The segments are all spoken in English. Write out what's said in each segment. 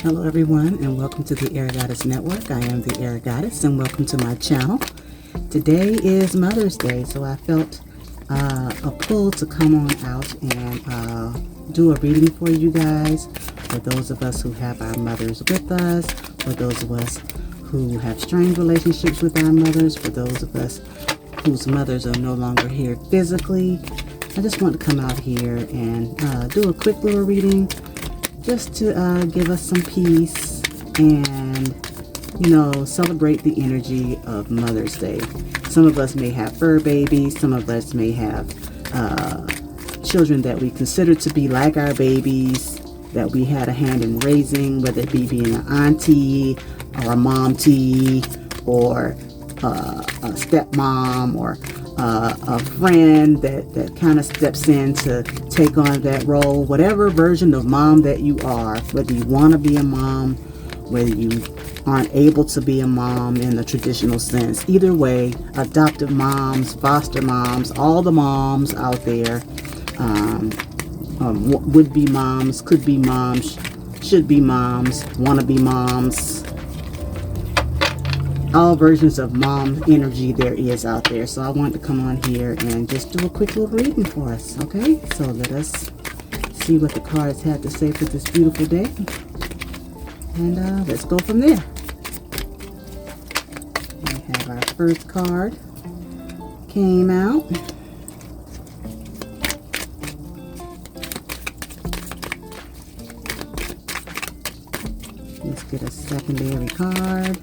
Hello everyone, and welcome to the Air Goddess Network. I am the Air Goddess, and welcome to my channel. Today is Mother's Day, so I felt a pull to come on out and do a reading for you guys. For those of us who have our mothers with us, for those of us who have strained relationships with our mothers, for those of us whose mothers are no longer here physically, I just want to come out here and do a quick little reading just to give us some peace and, celebrate the energy of Mother's Day. Some of us may have fur babies. Some of us may have children that we consider to be like our babies, that we had a hand in raising, whether it be being an auntie or a momty or a stepmom or a friend that kind of steps in to take on that role. Whatever version of mom that you are, whether you want to be a mom, whether you aren't able to be a mom in the traditional sense, either way, adoptive moms, foster moms, all the moms out there, would be moms, could be moms, should be moms, want to be moms, all versions of mom energy there is out there. So I wanted to come on here and just do a quick little reading for us. Okay, so let us see what the cards had to say for this beautiful day, and let's go from there. We have our first card came out. Let's get a secondary card.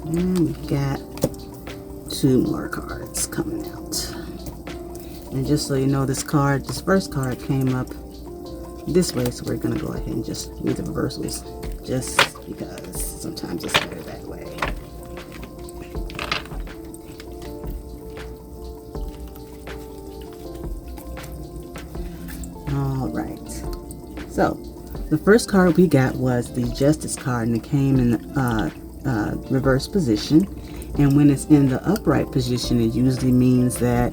And we've got two more cards coming out. And just so you know, this first card came up this way, so we're going to go ahead and just read the reversals, just because sometimes it's better that way. All right. So, the first card we got was the Justice card, and it came in reverse position, and when it's in the upright position, it usually means that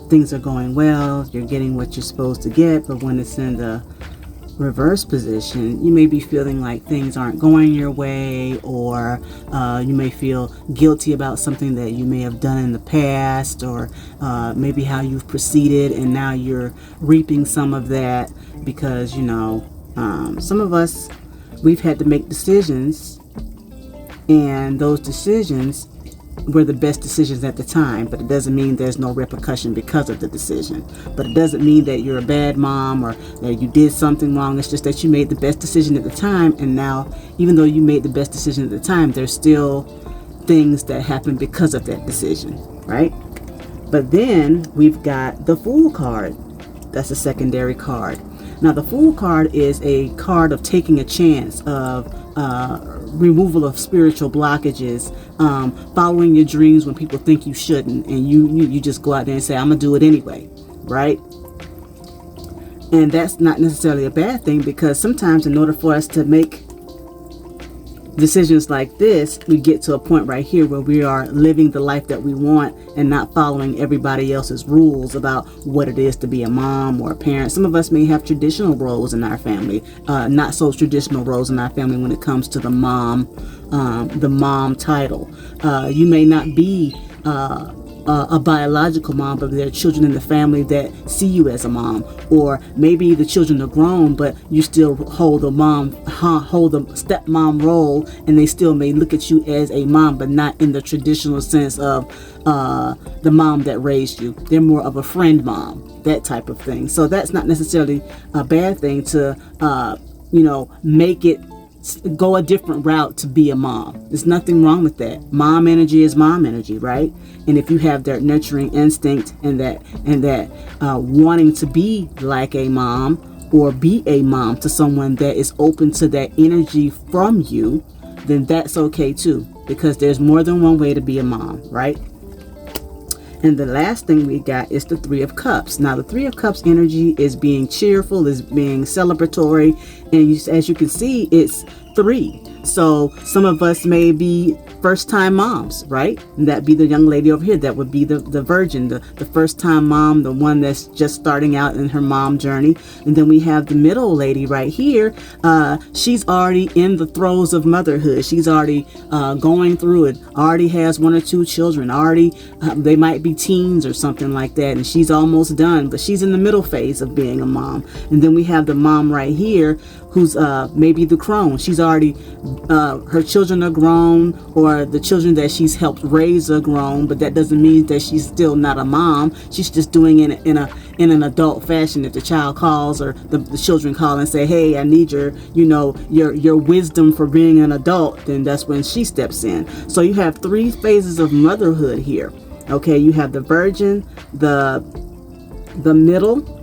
things are going well, you're getting what you're supposed to get. But when it's in the reverse position, you may be feeling like things aren't going your way, or you may feel guilty about something that you may have done in the past, or maybe how you've proceeded, and now you're reaping some of that because some of us, we've had to make decisions, and those decisions were the best decisions at the time, but it doesn't mean there's no repercussion because of the decision. But it doesn't mean that you're a bad mom or that you did something wrong. It's just that you made the best decision at the time, and now, even though you made the best decision at the time, there's still things that happen because of that decision, right? But then we've got the Fool card. That's a secondary card. Now, the Fool card is a card of taking a chance, of removal of spiritual blockages, following your dreams when people think you shouldn't, and you just go out there and say, I'm gonna do it anyway, right? And that's not necessarily a bad thing, because sometimes in order for us to make decisions like this, we get to a point right here where we are living the life that we want and not following everybody else's rules about what it is to be a mom or a parent. Some of us may have traditional roles in our family, not so traditional roles in our family when it comes to the mom title. You may not be a biological mom, but there are children in the family that see you as a mom, or maybe the children are grown, but you still hold the stepmom role, and they still may look at you as a mom, but not in the traditional sense of the mom that raised you. They're more of a friend mom, that type of thing. So that's not necessarily a bad thing to make it go a different route to be a mom. There's nothing wrong with that. Mom energy is mom energy, right? And if you have that nurturing instinct and that wanting to be like a mom or be a mom to someone that is open to that energy from you, then that's okay too, because there's more than one way to be a mom, right? And the last thing we got is the Three of Cups. Now, the Three of Cups energy is being cheerful, is being celebratory. And as you can see, it's 3. So some of us may be first-time moms, right? And that'd be the young lady over here. That would be the virgin, the first-time mom, the one that's just starting out in her mom journey. And then we have the middle lady right here. She's already in the throes of motherhood. She's already going through it, already has 1 or 2 children, already they might be teens or something like that, and she's almost done, but she's in the middle phase of being a mom. And then we have the mom right here who's maybe the crone. She's already, her children are grown, or the children that she's helped raise are grown, but that doesn't mean that she's still not a mom. She's just doing it in an adult fashion. If the child calls or the children call and say, hey, I need your wisdom for being an adult, then that's when she steps in. So you have 3 phases of motherhood here. Okay, you have the virgin, the middle,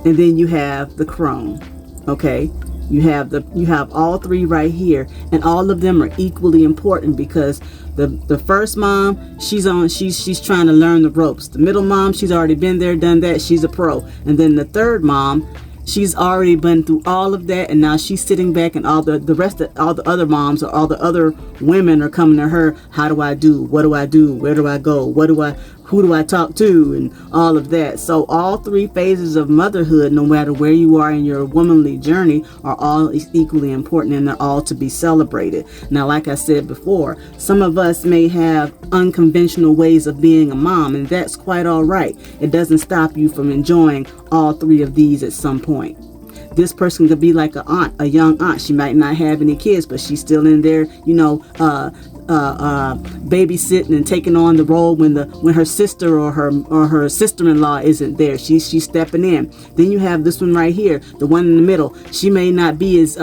and then you have the crone. Okay, you have all 3 right here, and all of them are equally important, because the first mom, she's trying to learn the ropes. The middle mom, she's already been there, done that, she's a pro. And then the third mom, she's already been through all of that, and now she's sitting back, and all the rest of all the other moms or all the other women are coming to her. How do I do? What do I do? Where do I go? Who do I talk to? And all of that. So all 3 phases of motherhood, no matter where you are in your womanly journey, are all equally important, and they're all to be celebrated. Now, like I said before, some of us may have unconventional ways of being a mom, and that's quite all right. It doesn't stop you from enjoying all 3 of these at some point. This person could be like a young aunt. She might not have any kids, but she's still in there, babysitting and taking on the role when her sister or her sister-in-law isn't there. She's stepping in. Then you have this one right here, the one in the middle. She may not be as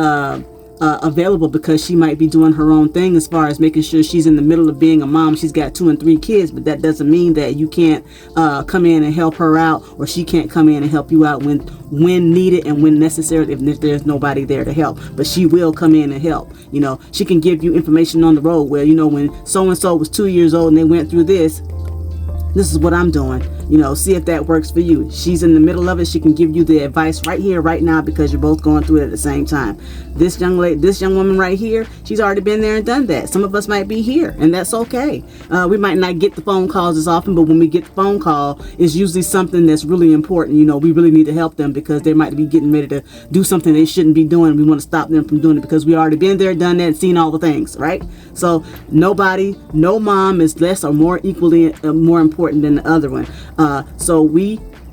available, because she might be doing her own thing as far as making sure she's in the middle of being a mom. She's got 2 and 3 kids, but that doesn't mean that you can't come in and help her out, or she can't come in and help you out when needed and when necessary, if there's nobody there to help. But she will come in and help. She can give you information on the road where, when so-and-so was 2 years old and they went through this is what I'm doing. See if that works for you. She's in the middle of it. She can give you the advice right here, right now, because you're both going through it at the same time. This young woman right here, she's already been there and done that. Some of us might be here, and that's okay. We might not get the phone calls as often, but when we get the phone call, it's usually something that's really important. We really need to help them because they might be getting ready to do something they shouldn't be doing. We want to stop them from doing it because we already been there, done that, and seen all the things, right? So no mom is less or more equally more important than the other one.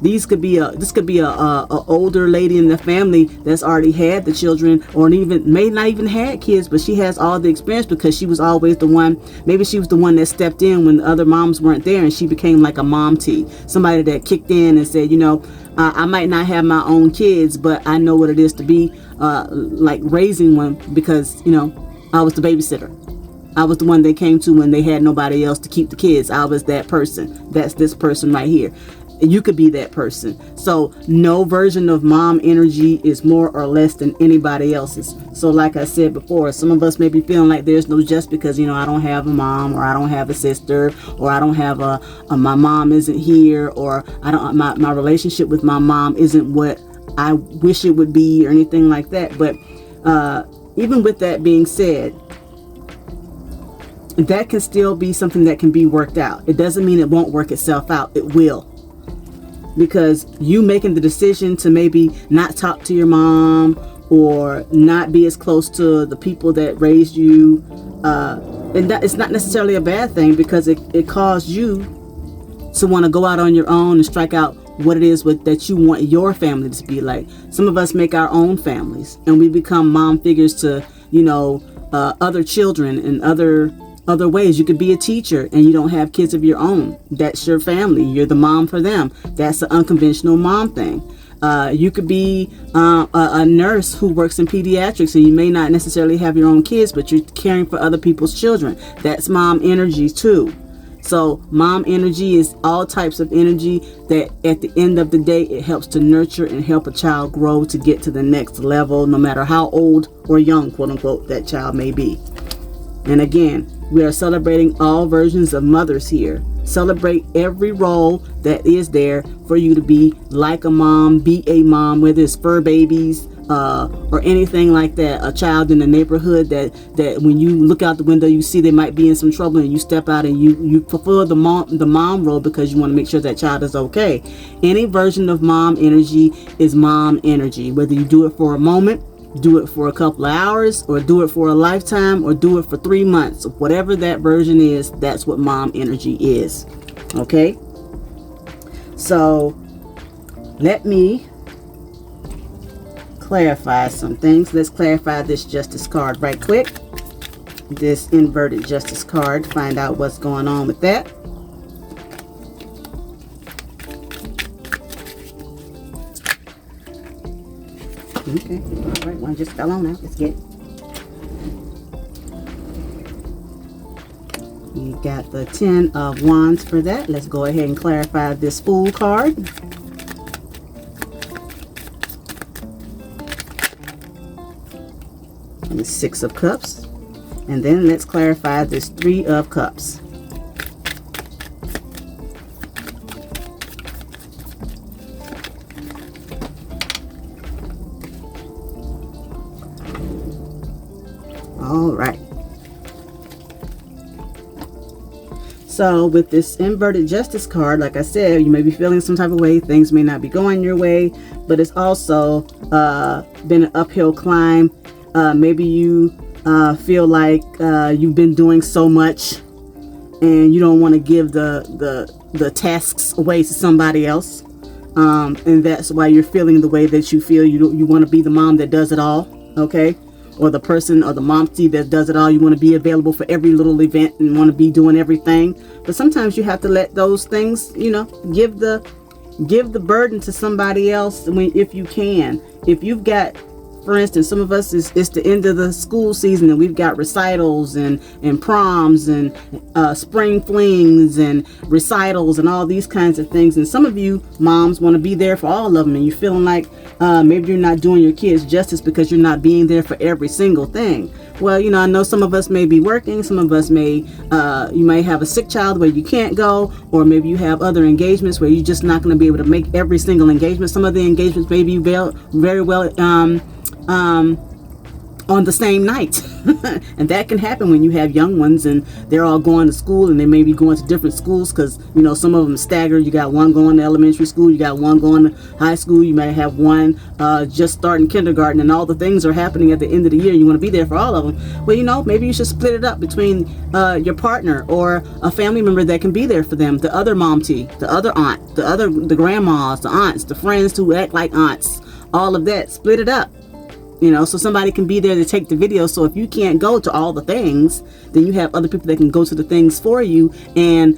This could be a older lady in the family that's already had the children, or may not even had kids, but she has all the experience because she was always the one. Maybe she was the one that stepped in when the other moms weren't there, and she became like a mom T, somebody that kicked in and said, I might not have my own kids, but I know what it is to be like raising one, because I was the babysitter. I was the one they came to when they had nobody else to keep the kids. I was that person. That's this person right here. You could be that person. So no version of mom energy is more or less than anybody else's. So like I said before, some of us may be feeling like there's no just because, I don't have a mom, or I don't have a sister, or I don't have my mom isn't here, or my relationship with my mom isn't what I wish it would be, or anything like that. But even with that being said, that can still be something that can be worked out. It doesn't mean it won't work itself out. It will. Because you making the decision to maybe not talk to your mom, or not be as close to the people that raised you, and that it's not necessarily a bad thing, because it caused you to want to go out on your own and strike out what it is that you want your family to be like. Some of us make our own families, and we become mom figures to other children and other ways. You could be a teacher and you don't have kids of your own. That's your family. You're the mom for them. That's the unconventional mom thing. You could be a nurse who works in pediatrics, and you may not necessarily have your own kids, but you're caring for other people's children. That's mom energy too. So mom energy is all types of energy that at the end of the day, it helps to nurture and help a child grow to get to the next level, no matter how old or young, quote unquote, that child may be. And again, we are celebrating all versions of mothers here. Celebrate every role that is there for you to be like a mom, be a mom, whether it's fur babies, or anything like that. A child in the neighborhood that when you look out the window, you see they might be in some trouble, and you step out and you fulfill the mom role because you want to make sure that child is okay. Any version of mom energy is mom energy, whether you do it for a moment, do it for a couple of hours, or do it for a lifetime, or do it for 3 months. Whatever that version is, that's what mom energy is. Okay, so let me clarify some things. Let's clarify this justice card right quick. This inverted justice card, find out what's going on with that. Okay, all right, one just fell on out. Let's get it. You got the 10 of Wands for that. Let's go ahead and clarify this Fool card. And the 6 of Cups. And then let's clarify this 3 of Cups. All right. So with this inverted justice card, like I said, you may be feeling some type of way. Things may not be going your way, but it's also been an uphill climb. Maybe you feel like you've been doing so much and you don't want to give the tasks away to somebody else. And that's why you're feeling the way that you feel. You want to be the mom that does it all, okay? Or the person or the momty that does it all. You want to be available for every little event and want to be doing everything. But sometimes you have to let those things, give the burden to somebody else if you can. If you've got, for instance, some of us, it's the end of the school season and we've got recitals and proms and spring flings and recitals and all these kinds of things. And some of you moms want to be there for all of them, and you're feeling like maybe you're not doing your kids justice because you're not being there for every single thing. Well, I know some of us may be working. Some of us you may have a sick child where you can't go, or maybe you have other engagements where you're just not going to be able to make every single engagement. Some of the engagements may be very well on the same night. And that can happen when you have young ones and they're all going to school, and they may be going to different schools because some of them stagger. You got one going to elementary school, you got one going to high school, you may have one just starting kindergarten, and all the things are happening at the end of the year. You want to be there for all of them. Well, maybe you should split it up between your partner or a family member that can be there for them, the other momty, the other aunt, the grandmas, the aunts, the friends who act like aunts, all of that. Split it up. So somebody can be there to take the video. So if you can't go to all the things, then you have other people that can go to the things for you, and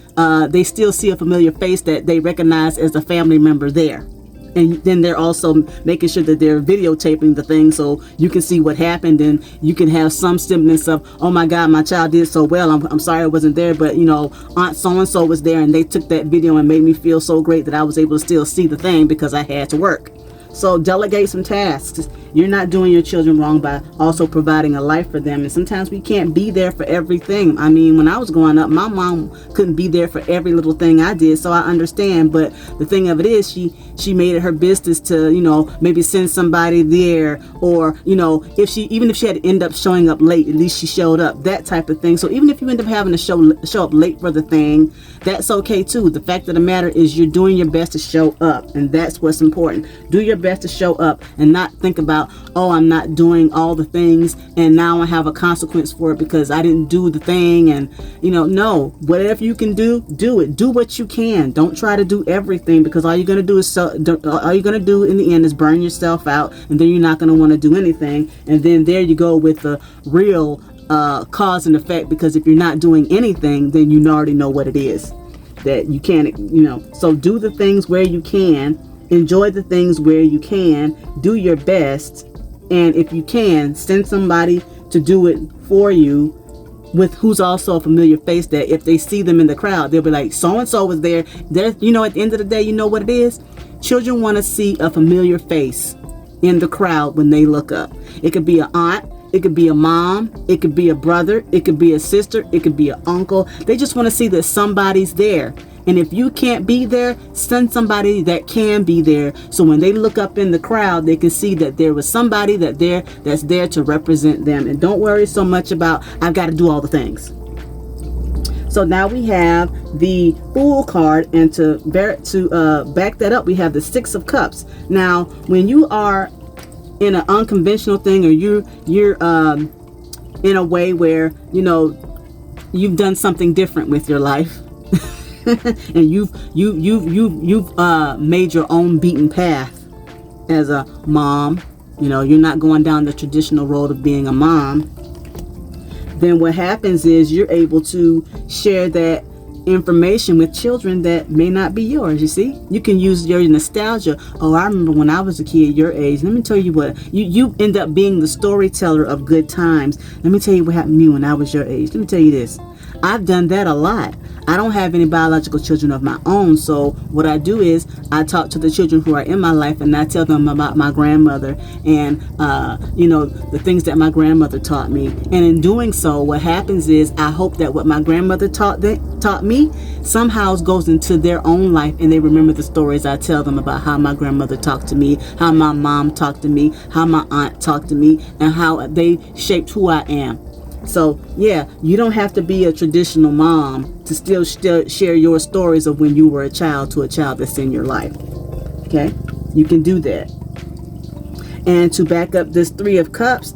they still see a familiar face that they recognize as a family member there. And then they're also making sure that they're videotaping the thing so you can see what happened, and you can have some semblance of, oh my God, my child did so well. I'm sorry I wasn't there, but Aunt so-and-so was there and they took that video and made me feel so great that I was able to still see the thing because I had to work. So delegate some tasks. You're not doing your children wrong by also providing a life for them. And sometimes we can't be there for everything. I mean, when I was growing up, my mom couldn't be there for every little thing I did. So I understand. But the thing of it is, she made it her business to, maybe send somebody there, or, even if she had to end up showing up late, at least she showed up, that type of thing. So even if you end up having to show up late for the thing, that's okay too. The fact of the matter is you're doing your best to show up, and that's what's important. Do your best to show up and not think about, oh, I'm not doing all the things and now I have a consequence for it because I didn't do the thing. And no, whatever you can do it. Do what you can. Don't try to do everything, because all you're going to do in the end is burn yourself out, and then you're not going to want to do anything. And then there you go with the real cause and effect, because if you're not doing anything, then you already know what it is that you can't. So do the things where you can, enjoy the things where you can, do your best, and if you can, send somebody to do it for you with who's also a familiar face, that if they see them in the crowd, they'll be like, so and so was there. You know, at the end of the day, you know what it is? Children want to see a familiar face in the crowd when they look up. It could be an aunt, it could be a mom, it could be a brother, it could be a sister, it could be an uncle. They just want to see that somebody's there. And if you can't be there, send somebody that can be there, so when they look up in the crowd, they can see that there was somebody that's there to represent them. And don't worry so much about, I've got to do all the things. So now we have the Fool card, and to back that up, we have the Six of Cups. Now, when you are in an unconventional thing, or you're in a way where, you know, you've done something different with your life, and you've made your own beaten path as a mom, you know, you're not going down the traditional road of being a mom, then what happens is you're able to share that information with children that may not be yours. You see, you can use your nostalgia. Oh, I remember when I was a kid your age. Let me tell you what, you end up being the storyteller of good times. Let me tell you what happened to me when I was your age. Let me tell you this, I've done that a lot. I don't have any biological children of my own, so what I do is I talk to the children who are in my life, and I tell them about my grandmother and you know, the things that my grandmother taught me. And in doing so, what happens is I hope that what my grandmother taught me somehow goes into their own life, and they remember the stories I tell them about how my grandmother talked to me, how my mom talked to me, how my aunt talked to me, and how they shaped who I am. So yeah, you don't have to be a traditional mom to still share your stories of when you were a child to a child that's in your life. Okay, you can do that. And to back up this Three of Cups,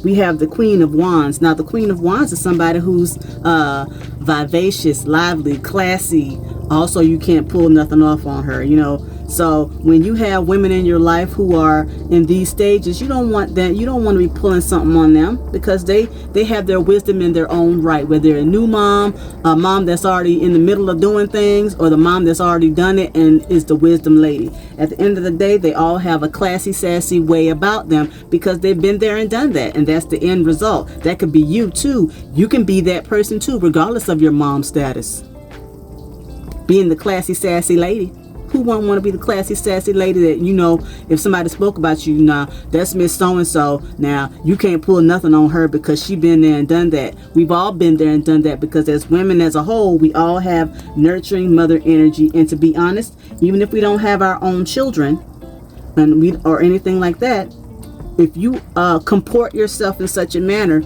we have the Queen of Wands. Now the Queen of Wands is somebody who's vivacious, lively, classy. Also, you can't pull nothing off on her, you know. So when you have women in your life who are in these stages, you don't want that. You don't want to be pulling something on them, because they have their wisdom in their own right. Whether they're a new mom, a mom that's already in the middle of doing things, or the mom that's already done it and is the wisdom lady. At the end of the day, they all have a classy, sassy way about them, because they've been there and done that, and that's the end result. That could be you too. You can be that person too, regardless of your mom status. Being the classy, sassy lady. Who won't want to be the classy, sassy lady that, you know, if somebody spoke about you, nah, that's Miss So-and-so. Now, you can't pull nothing on her because she been there and done that. We've all been there and done that, because as women as a whole, we all have nurturing mother energy. And to be honest, even if we don't have our own children or anything like that, if you comport yourself in such a manner,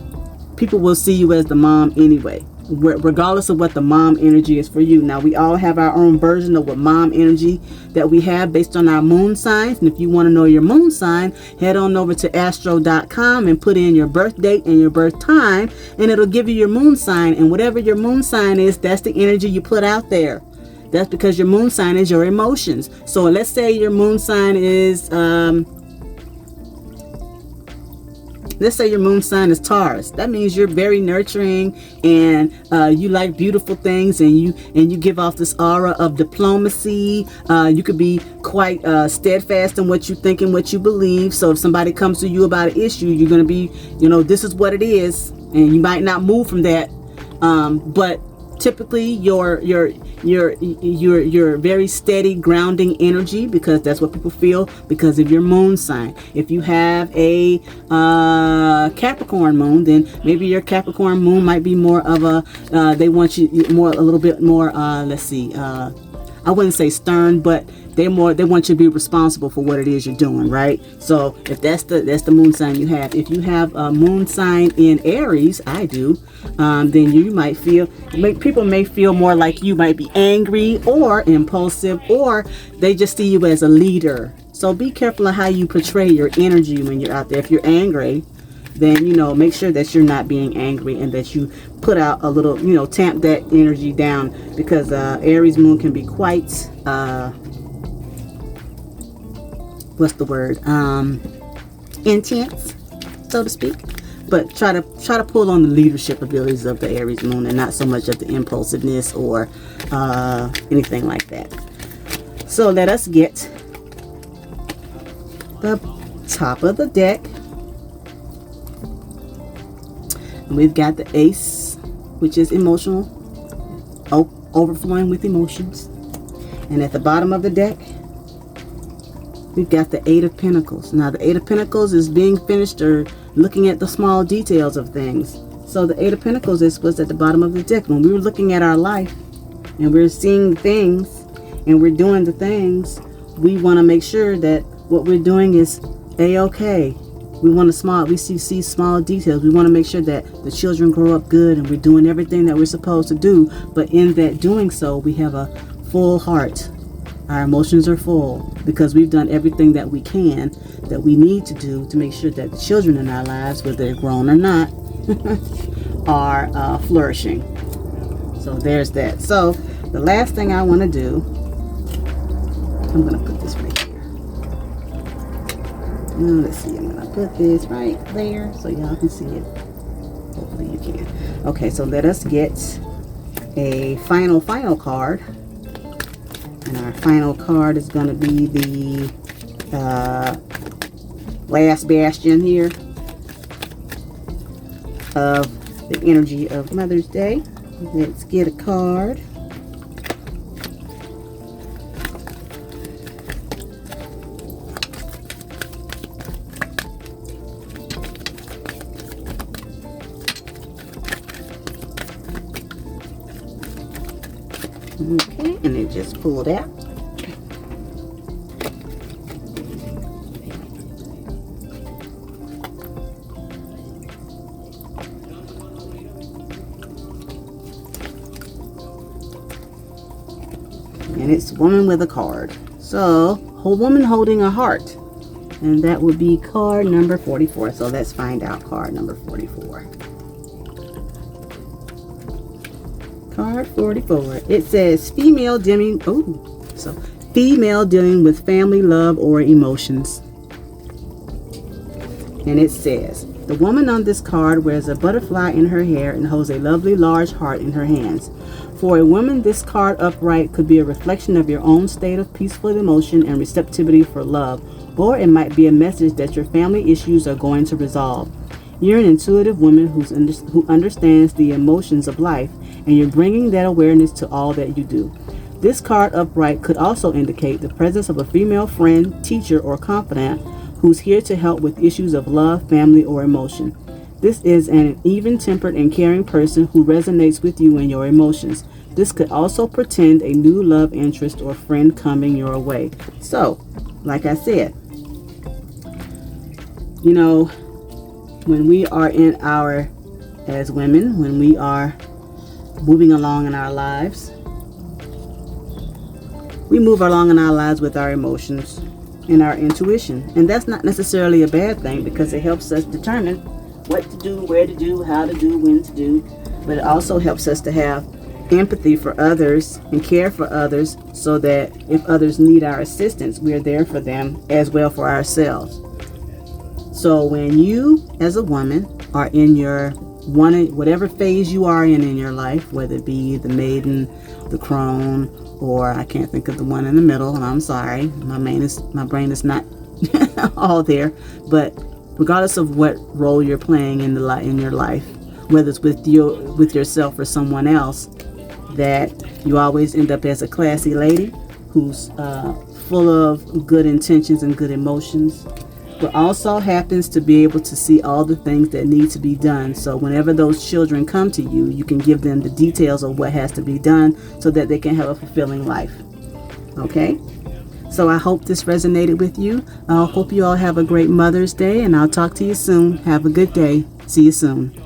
people will see you as the mom anyway, regardless of what the mom energy is for you. Now, we all have our own version of what mom energy that we have based on our moon signs. And if you want to know your moon sign, head on over to astro.com and put in your birth date and your birth time, and it'll give you your moon sign. And whatever your moon sign is, that's the energy you put out there. That's because your moon sign is your emotions. So let's say your moon sign is let's say your moon sign is Taurus. That means you're very nurturing, and you like beautiful things, and you give off this aura of diplomacy. You could be quite steadfast in what you think and what you believe. So if somebody comes to you about an issue, you're going to be, you know, this is what it is, and you might not move from that. But typically you're very steady, grounding energy, because that's what people feel because of your moon sign. If you have a Capricorn moon, then maybe your Capricorn moon might be more of a they want you more, a little bit more I wouldn't say stern, but they want you to be responsible for what it is you're doing, right? So if that's the moon sign you have. If you have a moon sign in Aries, I do, then you might people may feel more like you might be angry or impulsive, or they just see you as a leader. So be careful of how you portray your energy when you're out there. If you're angry, then, you know, make sure that you're not being angry, and that you put out a little, you know, tamp that energy down, because Aries moon can be quite what's the word, intense, so to speak. But try to pull on the leadership abilities of the Aries moon, and not so much of the impulsiveness or anything like that. So let us get the top of the deck, we've got the Ace, which is emotional, overflowing with emotions. And at the bottom of the deck, we've got the Eight of Pentacles. Now the Eight of Pentacles is being finished or looking at the small details of things. So the Eight of Pentacles is what's at the bottom of the deck. When we're looking at our life and we're seeing things and we're doing the things, we want to make sure that what we're doing is A-okay. We see small details. We want to make sure that the children grow up good and we're doing everything that we're supposed to do. But in that doing so, we have a full heart. Our emotions are full because we've done everything that we can, that we need to do to make sure that the children in our lives, whether they're grown or not, are flourishing. So there's that. So the last thing I want to do, I'm going to put this right here. Let's see, I'm going to put this right there so y'all can see it. Hopefully you can. Okay, so let us get a final card. And our final card is going to be the last bastion here of the energy of Mother's Day. Let's get a card. Okay, and it just pulled out. And it's woman with a card. So, whole woman holding a heart. And that would be card number 44. So let's find out card number 44. Card 44. It says female dealing with family, love, or emotions. And it says the woman on this card wears a butterfly in her hair and holds a lovely large heart in her hands. For a woman, this card upright could be a reflection of your own state of peaceful emotion and receptivity for love, or it might be a message that your family issues are going to resolve. You're an intuitive woman who understands the emotions of life, and you're bringing that awareness to all that you do. This card upright could also indicate the presence of a female friend, teacher, or confidant who's here to help with issues of love, family, or emotion. This is an even-tempered and caring person who resonates with you and your emotions. This could also portend a new love interest or friend coming your way. So, like I said, you know, when we are as women, when we are moving along in our lives, we move along in our lives with our emotions and our intuition. And that's not necessarily a bad thing because it helps us determine what to do, where to do, how to do, when to do. But it also helps us to have empathy for others and care for others so that if others need our assistance, we're there for them as well for ourselves. So when you, as a woman, are in your whatever phase you are in your life, whether it be the maiden, the crone, or I can't think of the one in the middle, and I'm sorry, my brain is not all there, but regardless of what role you're playing in your life, whether it's with yourself or someone else, that you always end up as a classy lady who's full of good intentions and good emotions, but also happens to be able to see all the things that need to be done. So whenever those children come to you, you can give them the details of what has to be done so that they can have a fulfilling life. Okay? So I hope this resonated with you. I hope you all have a great Mother's Day, and I'll talk to you soon. Have a good day. See you soon.